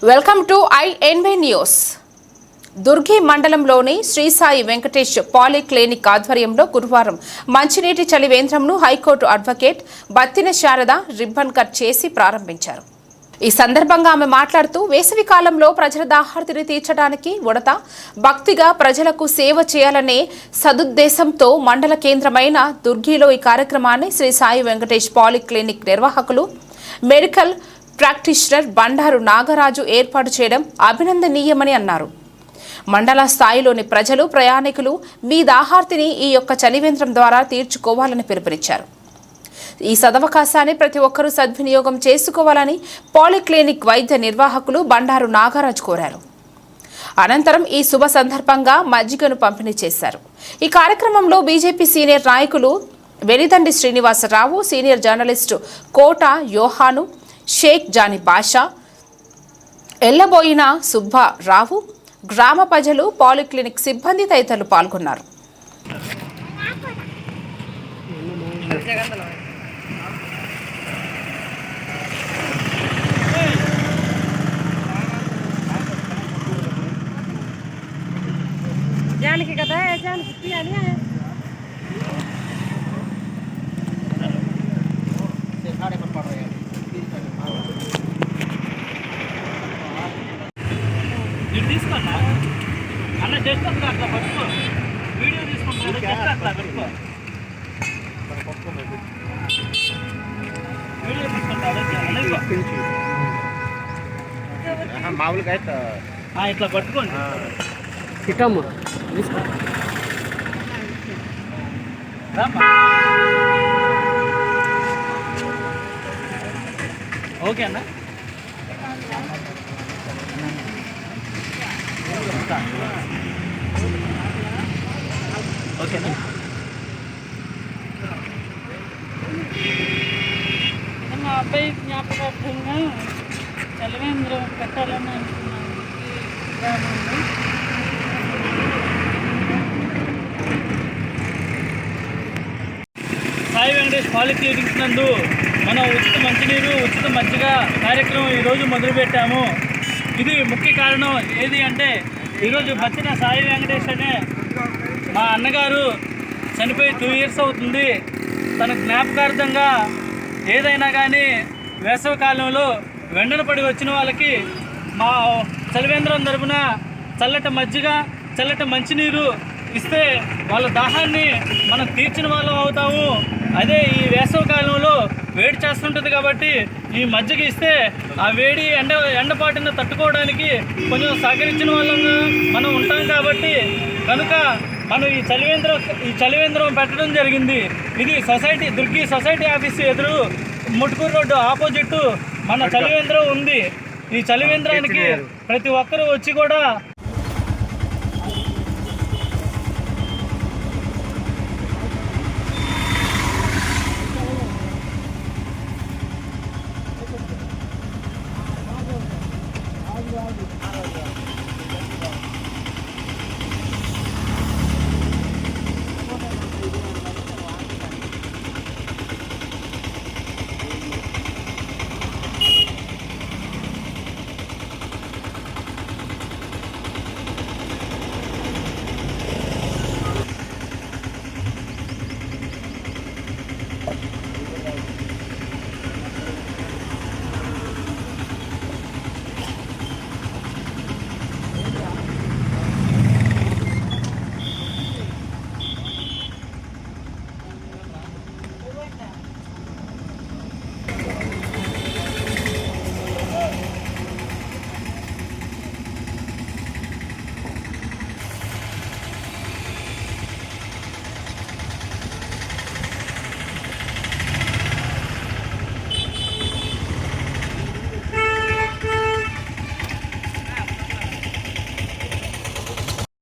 Welcome to INB news. Durgi మండలంలోని Shri Sai Venkatesh polyclinic ఆధ్వర్యంలో గురువారం మంచినీటి చలివేంద్రంను high court advocate Battina Sarada ribbon cut చేసి ప్రారంభించారు. ఈ సందర్భంగా ఆమె మాట్లాడుతూ వేసవి కాలంలో ప్రజల దాహార్తిని తీర్చడానికి ఉడత భక్తిగా ప్రజలకు సేవ చేయాలనే సదుద్దేశంతో మండల కేంద్రమైన దుర్గిలో ఈ కార్యక్రమాన్ని శ్రీ సాయి వెంకటేష్ పాలిక్లినిక్ నిర్వాహకులు మెడికల్ ప్రాక్టీషనర్ బండారు నాగరాజు ఏర్పాటు చేయడం అభినందనీయమని అన్నారు. మండల స్థాయిలోని ప్రజలు ప్రయాణికులు మీ దాహార్తిని ఈ యొక్క చలివేంద్రం ద్వారా తీర్చుకోవాలని పిలుపునిచ్చారు. ఈ సదవకాశాన్ని ప్రతి ఒక్కరూ సద్వినియోగం చేసుకోవాలని పాలిక్లినిక్ వైద్య నిర్వాహకులు బండారు నాగరాజు కోరారు. అనంతరం ఈ శుభ సందర్భంగా మజ్జిగను పంపిణీ చేశారు. ఈ కార్యక్రమంలో బీజేపీ సీనియర్ నాయకులు వెలిదండి శ్రీనివాసరావు, సీనియర్ జర్నలిస్టు కోట యోహాను, షేక్ జానీ బాషా, ఎల్లబోయిన సుబ్బారావు, గ్రామ ప్రజలు, పాలిక్లినిక్ సిబ్బంది తదితరులు పాల్గొన్నారు. జానకి కదా జానకి అని తీసుకున్నా అన్న జస్ట్ అట్లా అట్లా పట్టుకో, వీడియో తీసుకుంటాను జస్ట్ అట్లా పట్టుకో, వీడియో తీసుకుంటా మామూలుగా ఇట్లా పట్టుకోండి. ఇటమ్మ ఓకే అన్న. ఓకేనా? మా అబ్బాయి జ్ఞాపకార్థంగా చలివేంద్రం పెట్టాలని అనుకున్నాను. సాయి వెంకటేష్ పాలిక్లినిక్స్ నందు మనం ఉచిత మంచినీరు, ఉచిత మజ్జిగ కార్యక్రమం ఈరోజు మొదలుపెట్టాము. ఇది ముఖ్య కారణం ఏది అంటే, ఈరోజు బత్తిన సాయి వెంకటేష్ అనే మా అన్నగారు చనిపోయి 2 years అవుతుంది. తన జ్ఞాపకార్థంగా ఏదైనా కానీ వేసవి కాలంలో వెంటన పడి వచ్చిన వాళ్ళకి మా చలివేంద్రం తరపున చల్లటి మజ్జిగ, చల్లటి మంచినీరు ఇస్తే వాళ్ళ దాహాన్ని మనం తీర్చిన వాళ్ళం అవుతాము. అదే ఈ వేసవి కాలంలో వేడి చేస్తుంటుంది కాబట్టి ఈ మజ్జిగ ఇస్తే ఆ వేడి ఎండపాటును తట్టుకోవడానికి కొంచెం సహకరించిన వాళ్ళంగా మనం ఉంటాం. కాబట్టి కనుక మనం ఈ చలివేంద్రం పెట్టడం జరిగింది. ఇది దుర్గి సొసైటీ ఆఫీస్ ఎదురు ముటుకూరు రోడ్డు ఆపోజిట్ మన చలివేంద్రం ఉంది. ఈ చలివేంద్రానికి ప్రతి ఒక్కరూ వచ్చి కూడా